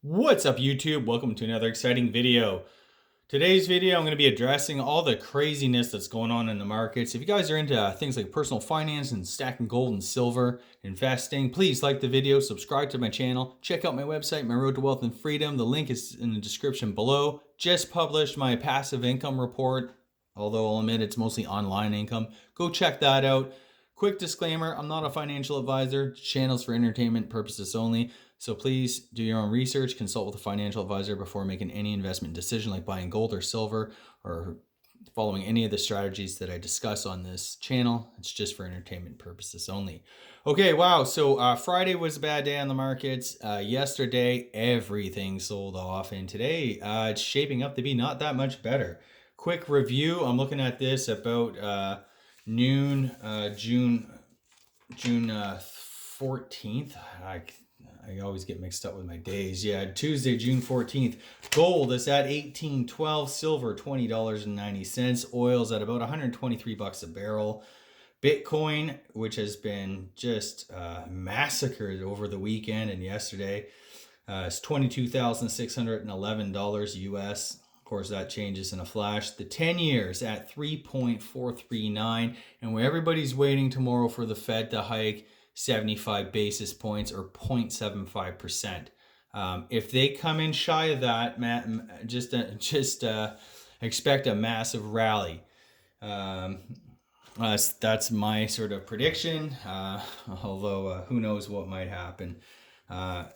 What's up, YouTube? Welcome to another exciting video. Today's video, I'm going to be addressing all the craziness that's going on in the markets. If you guys are into things like personal finance and stacking gold and silver, investing, please like the video, subscribe to my channel, check out my website, My Road to Wealth and Freedom. The link is in the description below. Just published my passive income report, although I'll admit it's mostly online income. Go check that out. Quick disclaimer, I'm not a financial advisor. Channel's for entertainment purposes only. So please do your own research, consult with a financial advisor before making any investment decision like buying gold or silver or following any of the strategies that I discuss on this channel. It's just for entertainment purposes only. Okay, wow. So Friday was a bad day on the markets. Yesterday, everything sold off. And today, it's shaping up to be not that much better. Quick review. I'm looking at this about noon, June 14th. I always get mixed up with my days. Yeah, Tuesday, June 14th. Gold is at $18.12. Silver, $20.90. Oil's at about 123 bucks a barrel. Bitcoin, which has been just massacred over the weekend and yesterday, is $22,611 US. Of course, that changes in a flash. The 10 years at 3.439, and where everybody's waiting tomorrow for the Fed to hike 75 basis points or 0.75%. If they come in shy of that, just expect a massive rally. That's my sort of prediction, although who knows what might happen.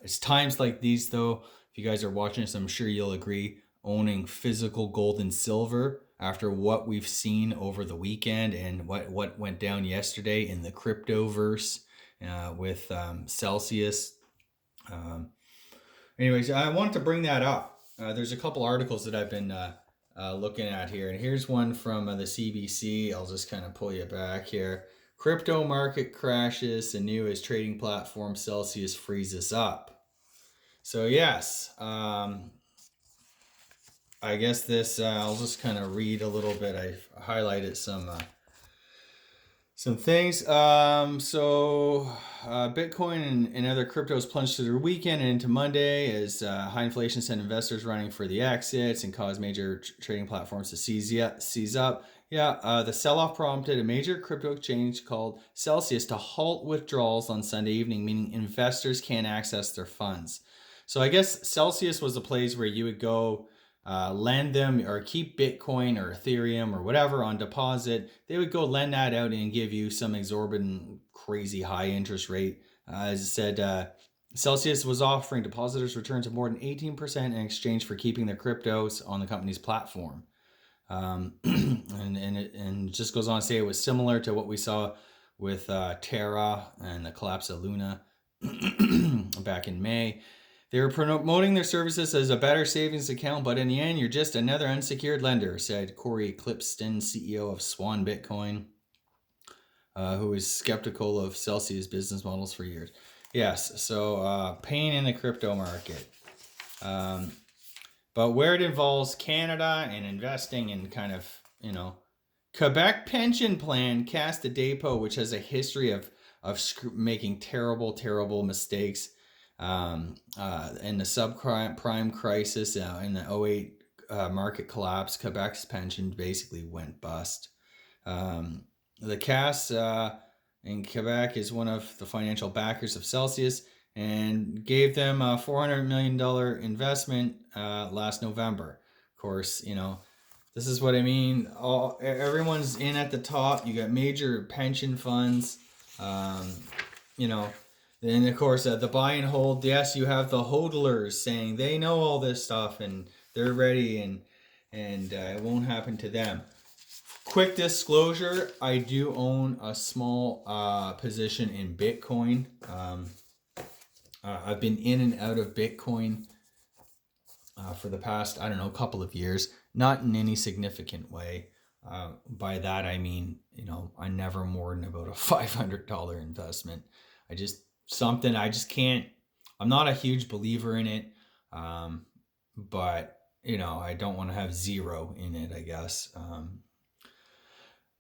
It's times like these, though, if you guys are watching this, I'm sure you'll agree, owning physical gold and silver after what we've seen over the weekend and what went down yesterday in the cryptoverse with Celsius. Anyways, I wanted to bring that up. There's a couple articles that I've been looking at here, and here's one from the CBC. I'll just kind of pull you back here. Crypto market crashes, the newest trading platform Celsius freezes up. So yes, I guess this, I'll just kind of read a little bit. I highlighted some things. Bitcoin and other cryptos plunged through the weekend and into Monday as high inflation sent investors running for the exits and caused major trading platforms to seize up. The sell-off prompted a major crypto exchange called Celsius to halt withdrawals on Sunday evening, meaning investors can't access their funds. So I guess Celsius was a place where you would go lend them or keep Bitcoin or Ethereum or whatever on deposit. They would go lend that out and give you some exorbitant, crazy high interest rate. As I said, Celsius was offering depositors returns of more than 18% in exchange for keeping their cryptos on the company's platform. And it just goes on to say it was similar to what we saw with Terra and the collapse of Luna back in May. They were promoting their services as a better savings account, but in the end, you're just another unsecured lender, said Corey Clipston, CEO of Swan Bitcoin, who is skeptical of Celsius business models for years. Yes, so pain in the crypto market. But where it involves Canada and investing in kind of, Quebec pension plan Casta Depot, which has a history of making terrible mistakes. In the subprime crisis, in the 08 market collapse, Quebec's pension basically went bust. The CAS in Quebec is one of the financial backers of Celsius and gave them a $400 million investment last November. Of course, this is what I mean. Everyone's in at the top. You got major pension funds, and of course, the buy and hold, yes, you have the hodlers saying they know all this stuff and they're ready and it won't happen to them. Quick disclosure, I do own a small position in Bitcoin. I've been in and out of Bitcoin for the past, couple of years, not in any significant way. By that, I mean, I never more than about a $500 investment. I just can't, I'm not a huge believer in it. But I don't want to have zero in it, I guess.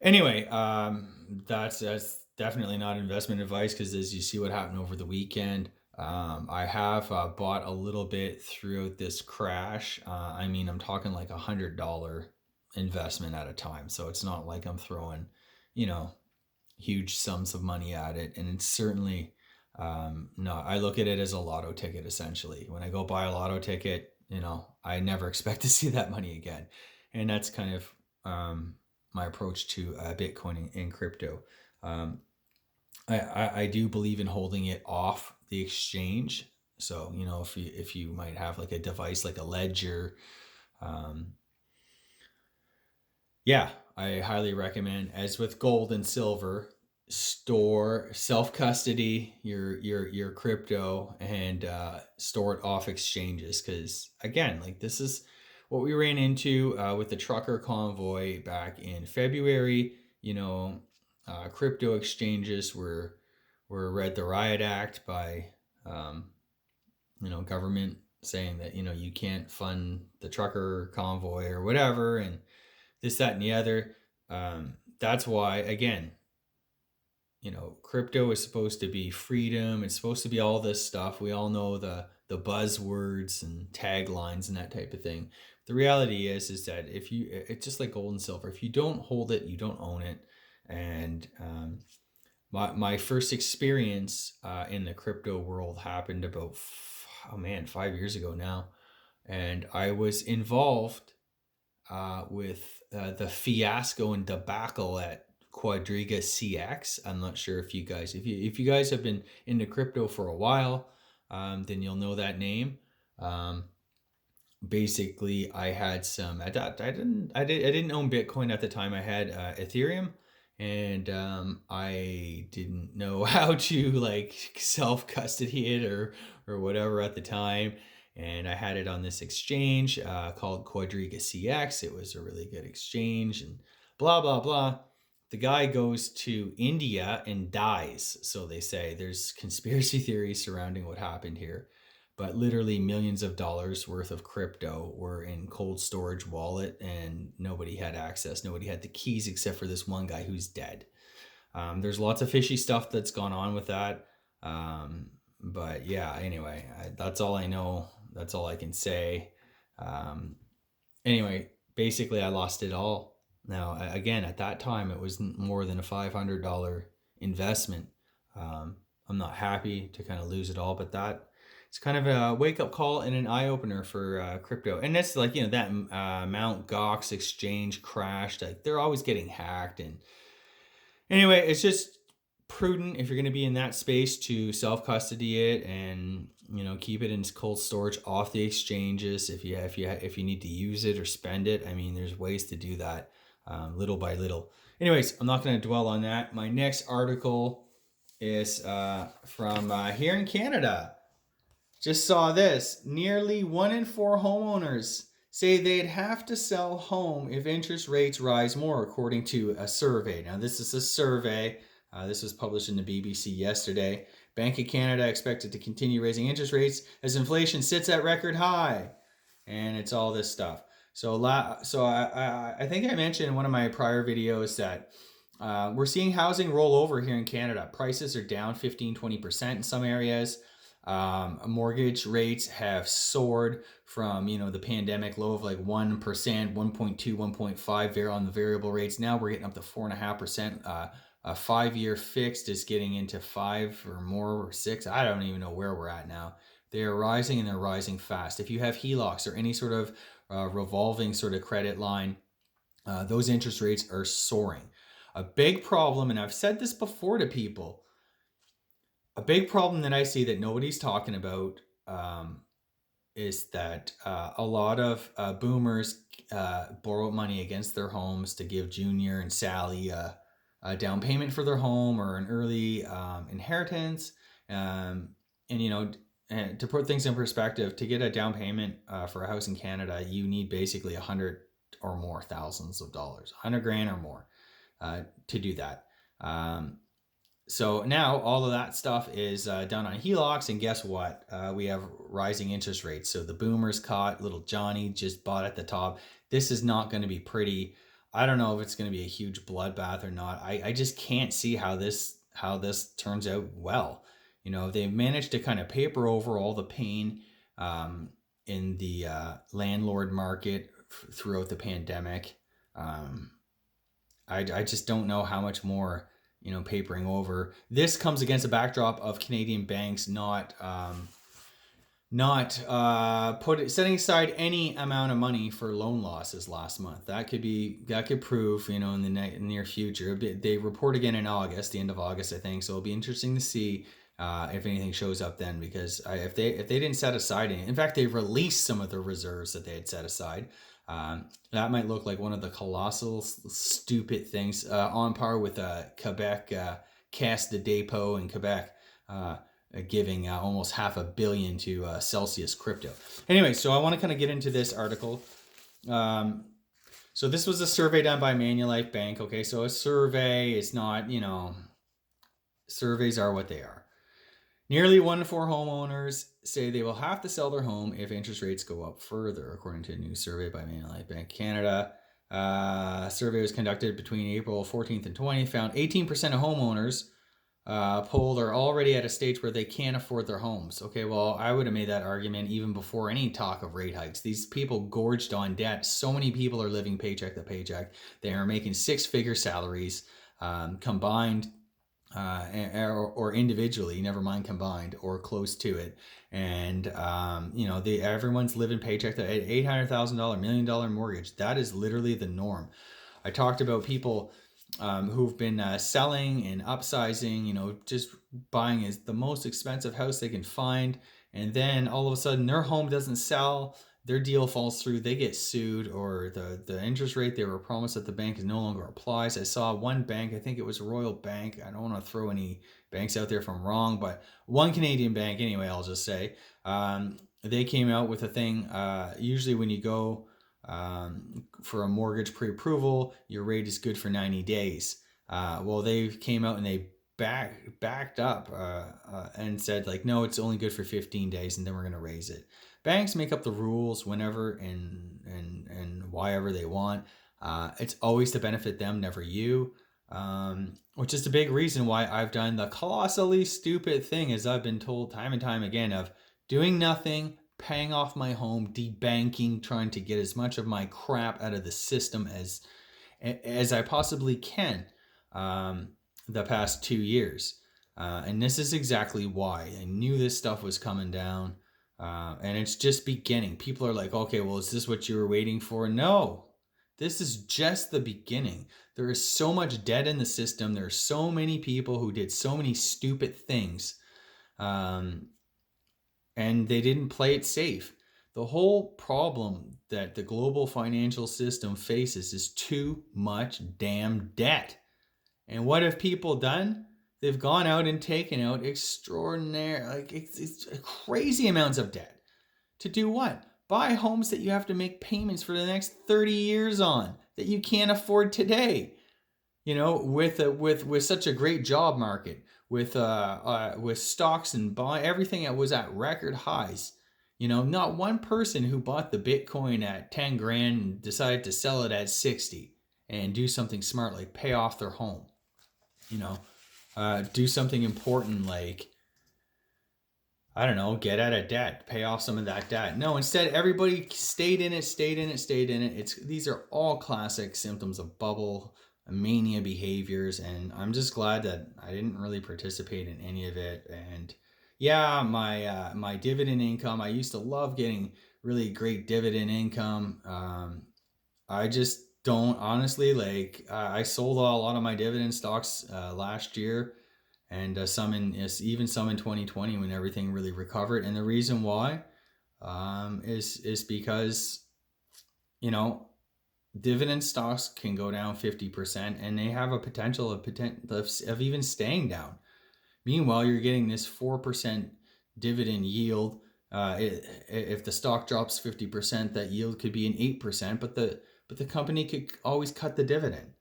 Anyway, that's definitely not investment advice, because as you see what happened over the weekend, I have bought a little bit throughout this crash. I mean, I'm talking like $100 investment at a time. So it's not like I'm throwing, you know, huge sums of money at it. And it's certainly no, I look at it as a lotto ticket essentially. When I go buy a lotto ticket, you know, I never expect to see that money again. And that's kind of my approach to Bitcoin and crypto. Um, I do believe in holding it off the exchange. So, you know, if you might have like a device like a ledger, um, yeah, I highly recommend, as with gold and silver, store self custody your crypto and store it off exchanges. Because again, like this is what we ran into with the trucker convoy back in February. You know, crypto exchanges were read the riot act by you know, government saying that, you know, you can't fund the trucker convoy or whatever, and this, that, and the other. That's why, again, you know, crypto is supposed to be freedom. It's supposed to be all this stuff. We all know the buzzwords and taglines and that type of thing. The reality is that if you, it's just like gold and silver. If you don't hold it, you don't own it. And my first experience in the crypto world happened about 5 years ago now, and I was involved with the fiasco and debacle at Quadriga CX. I'm not sure if you guys, if you guys have been into crypto for a while, then you'll know that name. Basically, I had some. I didn't own Bitcoin at the time. I had Ethereum, and I didn't know how to like self custody it or whatever at the time. And I had it on this exchange called Quadriga CX. It was a really good exchange, and blah blah blah. The guy goes to India and dies. So they say there's conspiracy theories surrounding what happened here, but literally millions of dollars worth of crypto were in cold storage wallet, and nobody had access. Nobody had the keys except for this one guy who's dead. There's lots of fishy stuff that's gone on with that. But yeah, anyway, that's all I know. That's all I can say. Anyway, basically, I lost it all. Now, again, at that time, it was more than a $500 investment. I'm not happy to kind of lose it all, but that it's kind of a wake up call and an eye opener for crypto. And that's like, you know, that Mount Gox exchange crashed. Like they're always getting hacked. And anyway, it's just prudent if you're going to be in that space to self custody it and, you know, keep it in cold storage off the exchanges. If you need to use it or spend it, I mean, there's ways to do that little by little. Anyways, I'm not going to dwell on that. My next article is from here in Canada. Just saw this. Nearly 1 in 4 homeowners say they'd have to sell home if interest rates rise more, according to a survey. Now, this is a survey. This was published in the BBC yesterday. Bank of Canada expected to continue raising interest rates as inflation sits at record high. And it's all this stuff. So I think I mentioned in one of my prior videos that we're seeing housing roll over here in Canada. Prices are down 15-20% in some areas. Mortgage rates have soared from, you know, the pandemic low of like 1%, 1.2, 1.5 on the variable rates. Now we're getting up to 4.5%. A 5-year fixed is getting into 5 or more or 6. I don't even know where we're at now. They are rising, and they're rising fast. If you have HELOCs or any sort of revolving sort of credit line, those interest rates are soaring. A big problem, and I've said this before to people, a big problem that I see that nobody's talking about is that a lot of boomers borrow money against their homes to give Junior and Sally a down payment for their home or an early inheritance. And, you know, and to put things in perspective, to get a down payment for a house in Canada, you need basically 100 or more thousands of dollars, 100 grand or more to do that. So now all of that stuff is done on HELOCs, and guess what? We have rising interest rates. So the boomers caught, little Johnny just bought at the top. This is not going to be pretty. I don't know if it's going to be a huge bloodbath or not. I just can't see how this turns out well. You know, they managed to kind of paper over all the pain in the landlord market throughout the pandemic. I just don't know how much more, you know, papering over. This comes against a backdrop of Canadian banks not setting aside any amount of money for loan losses last month. That could prove, you know, in the near future. They report again in August, the end of August, I think. So it'll be interesting to see if anything shows up then, because if they didn't set aside any, in fact, they released some of the reserves that they had set aside. That might look like one of the colossal stupid things on par with Quebec, Caisse de dépôt in Quebec. Giving almost $500 million to Celsius Crypto. Anyway, so I want to kind of get into this article. So this was a survey done by Manulife Bank. Okay, so a survey is not, you know, surveys are what they are. Nearly 1 in 4 homeowners say they will have to sell their home if interest rates go up further, according to a new survey by Manulife Bank Canada. A survey was conducted between April 14th and 20th, found 18% of homeowners polled are already at a stage where they can't afford their homes. Okay, well, I would have made that argument even before any talk of rate hikes. These people gorged on debt. So many people are living paycheck to paycheck. They are making 6-figure salaries combined or individually, never mind combined, or close to it. And, you know, everyone's living paycheck to $800,000, $1 million mortgage. That is literally the norm. I talked about people who've been selling and upsizing, you know, just buying is the most expensive house they can find. And then all of a sudden their home doesn't sell, their deal falls through, they get sued, or the interest rate they were promised at the bank no longer applies. I saw one bank, I think it was Royal Bank. I don't want to throw any banks out there if I'm wrong, but one Canadian bank anyway, I'll just say, they came out with a thing. Usually when you go for a mortgage pre-approval, your rate is good for 90 days. Well, they came out and they backed up and said, like, no, it's only good for 15 days and then we're going to raise it. Banks make up the rules whenever and whyever they want. It's always to benefit them, never you. Which is the big reason why I've done the colossally stupid thing, as I've been told time and time again, of doing nothing, paying off my home, debanking, trying to get as much of my crap out of the system as I possibly can the past 2 years. And this is exactly why. I knew this stuff was coming down. And it's just beginning. People are like, okay, well, is this what you were waiting for? No, this is just the beginning. There is so much debt in the system. There are so many people who did so many stupid things. And they didn't play it safe. The whole problem that the global financial system faces is too much damn debt. And what have people done? They've gone out and taken out extraordinary, like it's crazy amounts of debt. To do what? Buy homes that you have to make payments for the next 30 years on, that you can't afford today. You know, with such a great job market, with stocks and everything that was at record highs. You know, not one person who bought the Bitcoin at 10 grand and decided to sell it at 60 and do something smart like pay off their home. You know, do something important like, I don't know, get out of debt, pay off some of that debt. No, instead everybody stayed in it. These are all classic symptoms of bubble mania behaviors, and I'm just glad that I didn't really participate in any of it. And yeah, my dividend income, I used to love getting really great dividend income. I just don't, honestly, like I sold a lot of my dividend stocks last year, and even some in 2020 when everything really recovered. And the reason why is because, you know, dividend stocks can go down 50%, and they have a potential of even staying down. Meanwhile, you're getting this 4% dividend yield. If the stock drops 50%, that yield could be an 8%, but the company could always cut the dividend.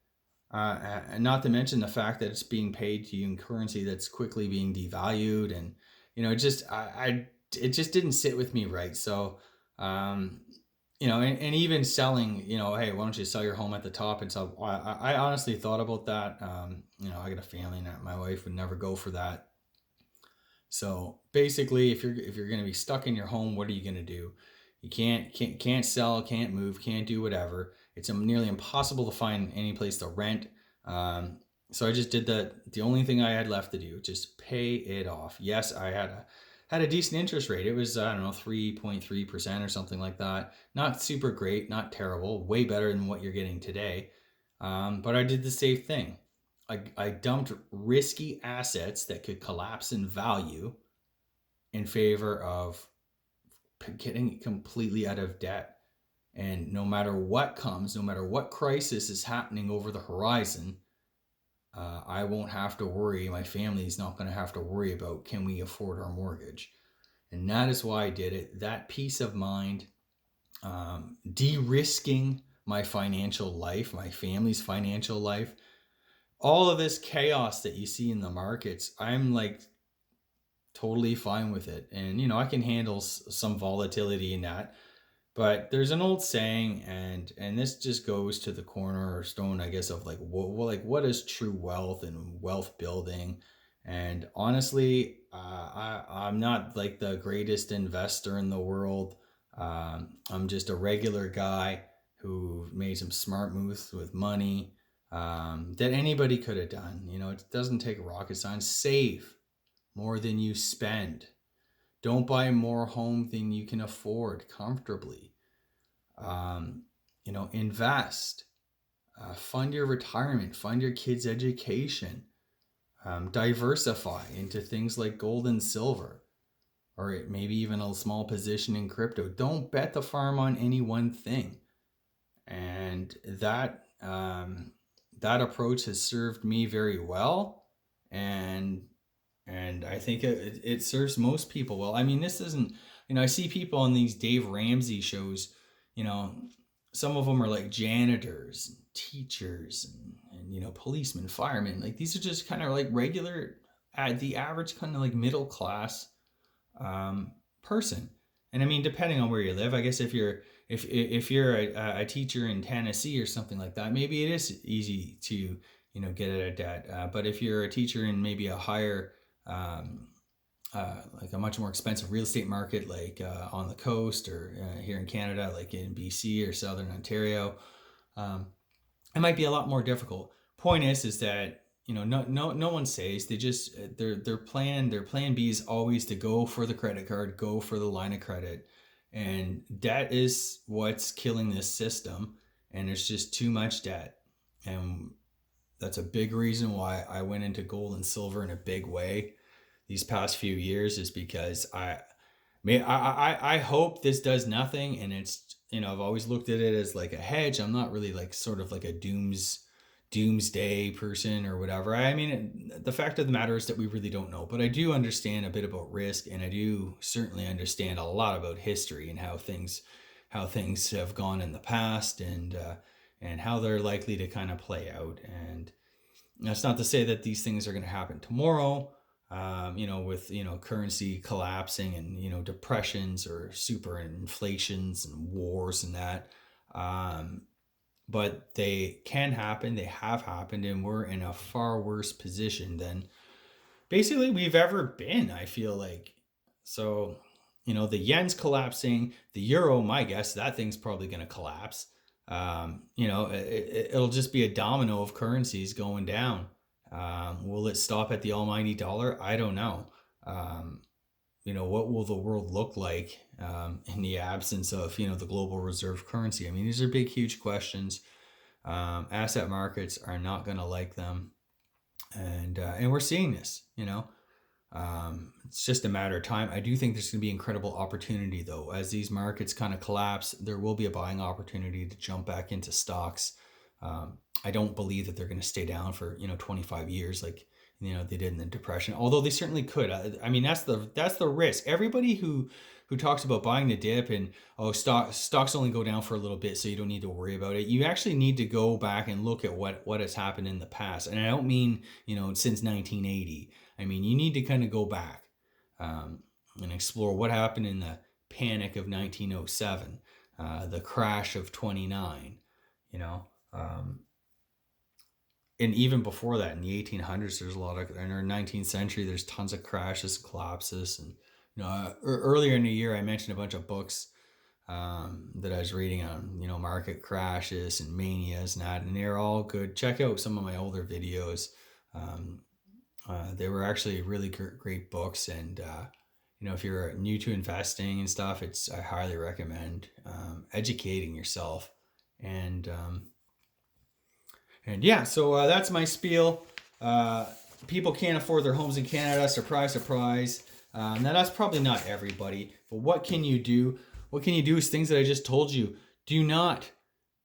And not to mention the fact that it's being paid to you in currency that's quickly being devalued, and you know, it just didn't sit with me right. So, you know, and even selling, you know, hey, why don't you sell your home at the top? And so I honestly thought about that. You know, I got a family, and my wife would never go for that. So basically, if you're going to be stuck in your home, what are you going to do? You can't sell, can't move, can't do whatever. It's nearly impossible to find any place to rent. Um, so I just did the only thing I had left to do, just pay it off. Yes, I had a decent interest rate. It was, I don't know, 3.3% or something like that. Not super great, not terrible, way better than what you're getting today. But I did the safe thing. I dumped risky assets that could collapse in value in favor of getting completely out of debt. And no matter what comes, no matter what crisis is happening over the horizon, I won't have to worry. My family's not going to have to worry about, can we afford our mortgage? And that is why I did it. That peace of mind, de-risking my financial life, my family's financial life, all of this chaos that you see in the markets, I'm like totally fine with it. And, I can handle some volatility in that. But there's an old saying, and this just goes to the cornerstone, I guess, of like what is true wealth and wealth building. And honestly, I'm not like the greatest investor in the world. I'm just a regular guy who made some smart moves with money, that anybody could have done. It doesn't take rocket science. Save more than you spend. Don't buy more home than you can afford comfortably. Invest, fund your retirement, fund your kids' education, diversify into things like gold and silver, or maybe even a small position in crypto. Don't bet the farm on any one thing. And that approach has served me very well, and I think it serves most people well. I mean, this isn't, I see people on these Dave Ramsey shows, you know, some of them are like janitors, and teachers, and policemen, firemen. Like these are just kind of like regular, the average kind of like middle class person. And I mean, depending on where you live, I guess if you're a teacher in Tennessee or something like that, maybe it is easy to get out of debt. But if you're a teacher in maybe a higher um, like a much more expensive real estate market, like on the coast or here in Canada, like in BC or Southern Ontario, um, it might be a lot more difficult. Point is that no one says, they just their plan B is always to go for the credit card, go for the line of credit, and debt is what's killing this system. And there's just too much debt, and that's a big reason why I went into gold and silver in a big way these past few years, is because I hope this does nothing. And it's, I've always looked at it as like a hedge. I'm not really like sort of like a doomsday person or whatever. I mean, the fact of the matter is that we really don't know, but I do understand a bit about risk, and I do certainly understand a lot about history and how things have gone in the past, and how they're likely to kind of play out. And that's not to say that these things are going to happen tomorrow, with, currency collapsing and, depressions or super inflations and wars and that. Um, but they can happen, they have happened, and we're in a far worse position than basically we've ever been, I feel like. So, the yen's collapsing, the euro, my guess, that thing's probably going to collapse. It'll just be a domino of currencies going down. Will it stop at the almighty dollar? I don't know. What will the world look like in the absence of, the global reserve currency? I mean, these are big, huge questions. Asset markets are not going to like them. And we're seeing this, it's just a matter of time. I do think there's going to be incredible opportunity, though. As these markets kind of collapse, there will be a buying opportunity to jump back into stocks. I don't believe that they're going to stay down for 25 years like they did in the Depression. Although they certainly could. I mean, that's the risk. Everybody who talks about buying the dip and stocks only go down for a little bit, so you don't need to worry about it. You actually need to go back and look at what has happened in the past. And I don't mean since 1980. I mean, you need to kind of go back and explore what happened in the panic of 1907, the crash of 29. Um, and even before that, in the 1800s, there's a lot of, in our 19th century, there's tons of crashes, collapses. And, earlier in the year, I mentioned a bunch of books that I was reading on, market crashes and manias and that, and they're all good. Check out some of my older videos. Um, they were actually really great books. And, if you're new to investing and stuff, I highly recommend educating yourself. And, yeah, so that's my spiel. People can't afford their homes in Canada. Surprise, surprise. Now that's probably not everybody, but what can you do? What can you do is things that I just told you. Do not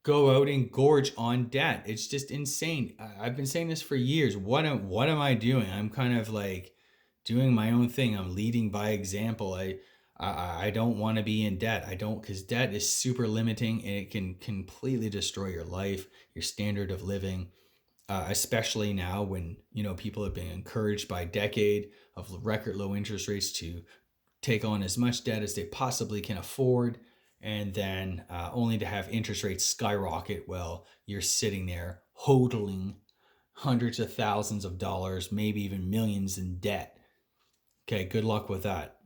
go out and gorge on debt. It's just insane. I've been saying this for years. What am I doing? I'm kind of like doing my own thing. I'm leading by example. I don't want to be in debt. I don't, because debt is super limiting and it can completely destroy your life, your standard of living. Especially now when people have been encouraged by a decade of record low interest rates to take on as much debt as they possibly can afford, and then only to have interest rates skyrocket while you're sitting there hodling hundreds of thousands of dollars, maybe even millions in debt. Okay, good luck with that.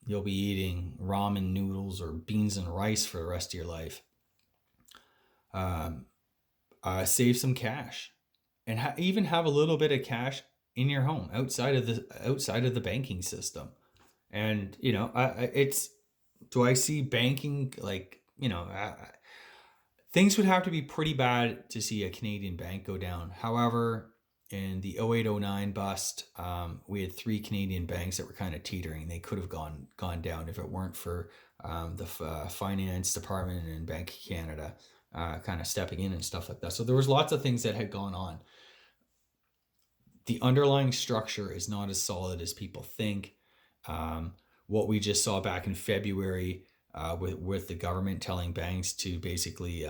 You'll be eating ramen noodles or beans and rice for the rest of your life. Save some cash, and even have a little bit of cash in your home outside of the banking system. And do I see banking like things would have to be pretty bad to see a Canadian bank go down. However, in the 08-09 bust, we had 3 Canadian banks that were kind of teetering. They could have gone down if it weren't for the finance department and Bank of Canada kind of stepping in and stuff like that. So there was lots of things that had gone on. The underlying structure is not as solid as people think. What we just saw back in February with the government telling banks to basically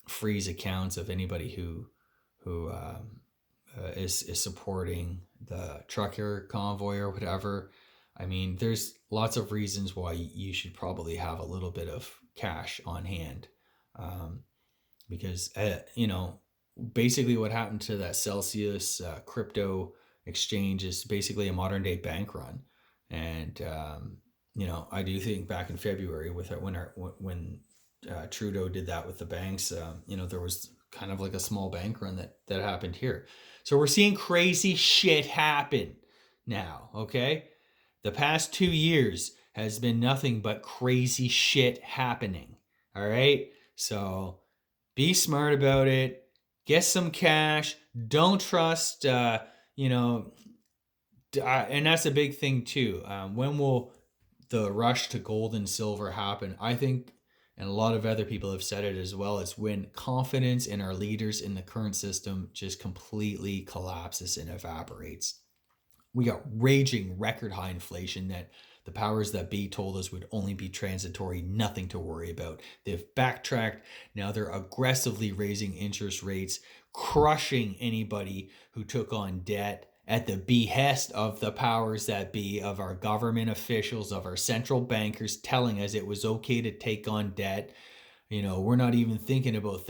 freeze accounts of anybody who is supporting the trucker convoy or whatever. I mean, there's lots of reasons why you should probably have a little bit of cash on hand, because basically what happened to that Celsius crypto exchange is basically a modern day bank run. And I do think back in February when Trudeau did that with the banks, there was kind of like a small bank run that happened here. So we're seeing crazy shit happen now, okay? The past 2 years has been nothing but crazy shit happening, all right? So be smart about it. Get some cash. Don't trust, and that's a big thing too. When will the rush to gold and silver happen? I think, and a lot of other people have said it as well, it's when confidence in our leaders in the current system just completely collapses and evaporates. We got raging record high inflation that the powers that be told us would only be transitory, nothing to worry about. They've backtracked. Now they're aggressively raising interest rates, crushing anybody who took on debt at the behest of the powers that be, of our government officials, of our central bankers telling us it was okay to take on debt. We're not even thinking about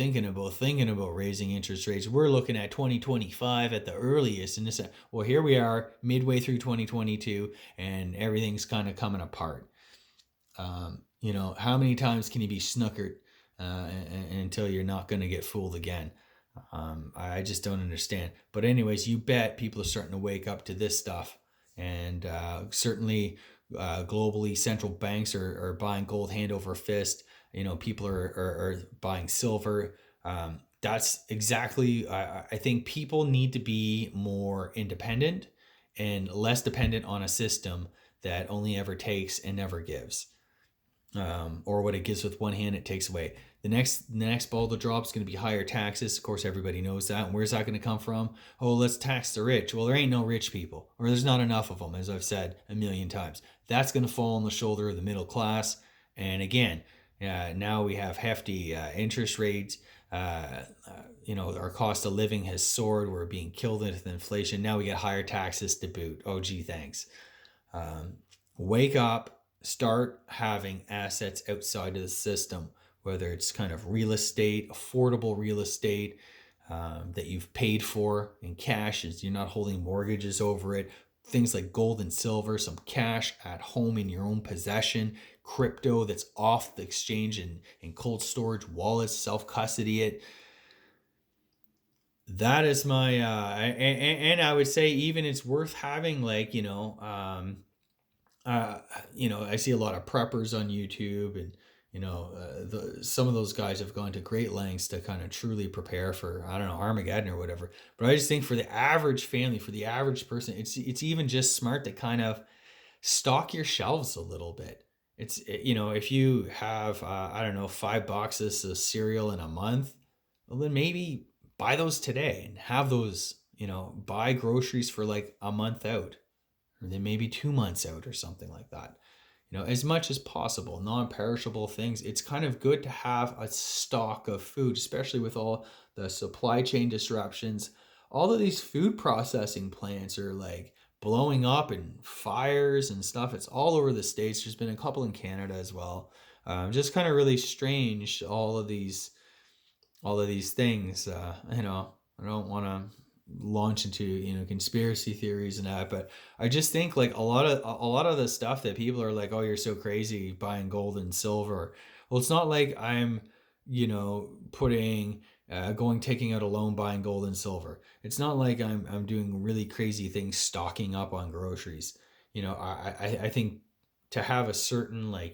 raising interest rates. We're looking at 2025 at the earliest. And well, here we are midway through 2022 and everything's kind of coming apart. How many times can you be snookered until you're not going to get fooled again? I just don't understand. But anyways, you bet people are starting to wake up to this stuff. And certainly globally, central banks are buying gold hand over fist. People are buying silver. That's exactly, I think people need to be more independent and less dependent on a system that only ever takes and never gives. Or what it gives with one hand, it takes away. The next ball to drop is going to be higher taxes. Of course, everybody knows that. And where's that going to come from? Oh, let's tax the rich. Well, there ain't no rich people, or there's not enough of them, as I've said a million times. That's going to fall on the shoulder of the middle class. And again, now we have hefty interest rates. Our cost of living has soared. We're being killed with inflation. Now we get higher taxes to boot. Oh, gee, thanks. Wake up. Start having assets outside of the system, whether it's kind of real estate, affordable real estate, that you've paid for in cash, is you're not holding mortgages over it. Things like gold and silver, some cash at home in your own possession, crypto that's off the exchange and in cold storage wallets, self-custody it. That is my and I would say even it's worth having, like, I see a lot of preppers on YouTube, and some of those guys have gone to great lengths to kind of truly prepare for, I don't know, Armageddon or whatever. But I just think for the average family, for the average person, it's even just smart to kind of stock your shelves a little bit. If you have I don't know, 5 boxes of cereal in a month, well, then maybe buy those today and have those, buy groceries for like a month out, or then maybe 2 months out or something like that. As much as possible, non-perishable things. It's kind of good to have a stock of food, especially with all the supply chain disruptions. All of these food processing plants are like blowing up, and fires and stuff. It's all over the States. There's been a couple in Canada as well. Just kind of really strange, all of these things. I don't want to launch into conspiracy theories and that, but I just think like a lot of the stuff that people are like, oh, you're so crazy buying gold and silver. Well, it's not like I'm putting taking out a loan buying gold and silver. It's not like I'm doing really crazy things, stocking up on groceries. I think to have a certain, I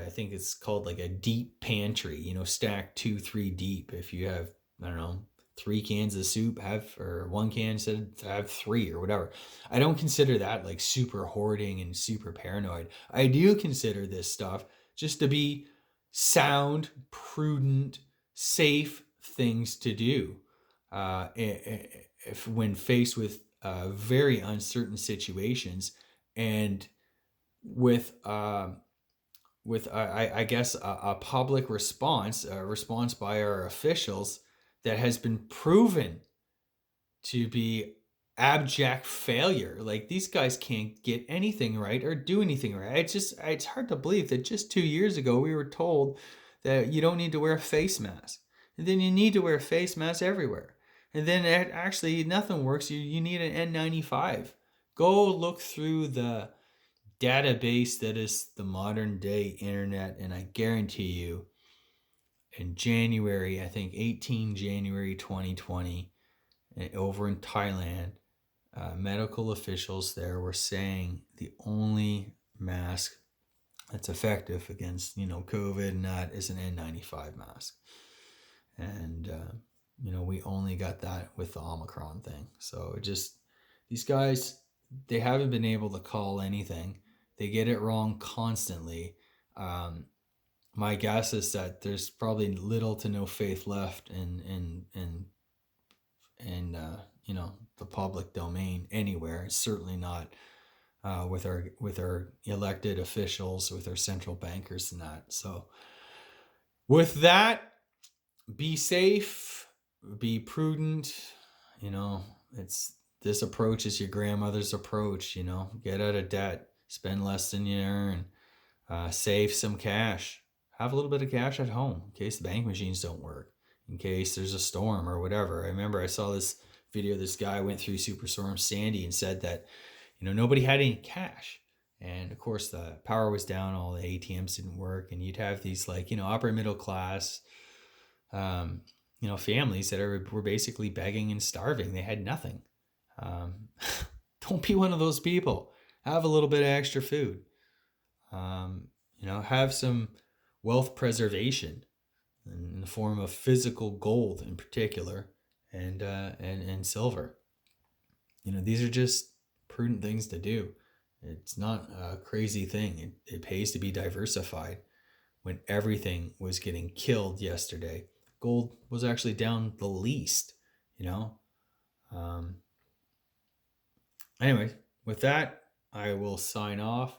think it's called like a deep pantry, stack 2-3 deep. If you have, I don't know, 3 cans of soup, or 1 can instead, have 3 or whatever. I don't consider that like super hoarding and super paranoid. I do consider this stuff just to be sound, prudent, safe things to do if when faced with very uncertain situations, and with I guess a public response, a response by our officials that has been proven to be abject failure. Like, these guys can't get anything right or do anything right. It's hard to believe that just 2 years ago we were told that you don't need to wear a face mask, and then you need to wear a face mask everywhere, and then actually nothing works. You need an N95. Go look through the database that is the modern day internet, and I guarantee you, in January, I think 18 January 2020, over in Thailand, medical officials there were saying the only mask that's effective against COVID and that is an N95 mask. And we only got that with the Omicron thing. So these guys, they haven't been able to call anything. They get it wrong constantly. My guess is that there's probably little to no faith left in the public domain anywhere. It's certainly not with our elected officials, with our central bankers and that. So with that, be safe, be prudent. This approach is your grandmother's approach. Get out of debt, spend less than you earn, save some cash. Have a little bit of cash at home in case the bank machines don't work, in case there's a storm or whatever. I remember I saw this video. This guy went through Superstorm Sandy and said that, nobody had any cash. And of course the power was down, all the ATMs didn't work. And you'd have these upper middle class, families that were basically begging and starving. They had nothing. Don't be one of those people. Have a little bit of extra food. Have some wealth preservation in the form of physical gold in particular, and silver. These are just prudent things to do. It's not a crazy thing. It pays to be diversified. When everything was getting killed yesterday, gold was actually down the least. Anyway, with that, I will sign off.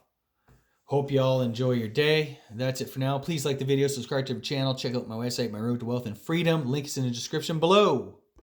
Hope you all enjoy your day. That's it for now. Please like the video, subscribe to the channel, check out my website, My Road to Wealth and Freedom. Link is in the description below.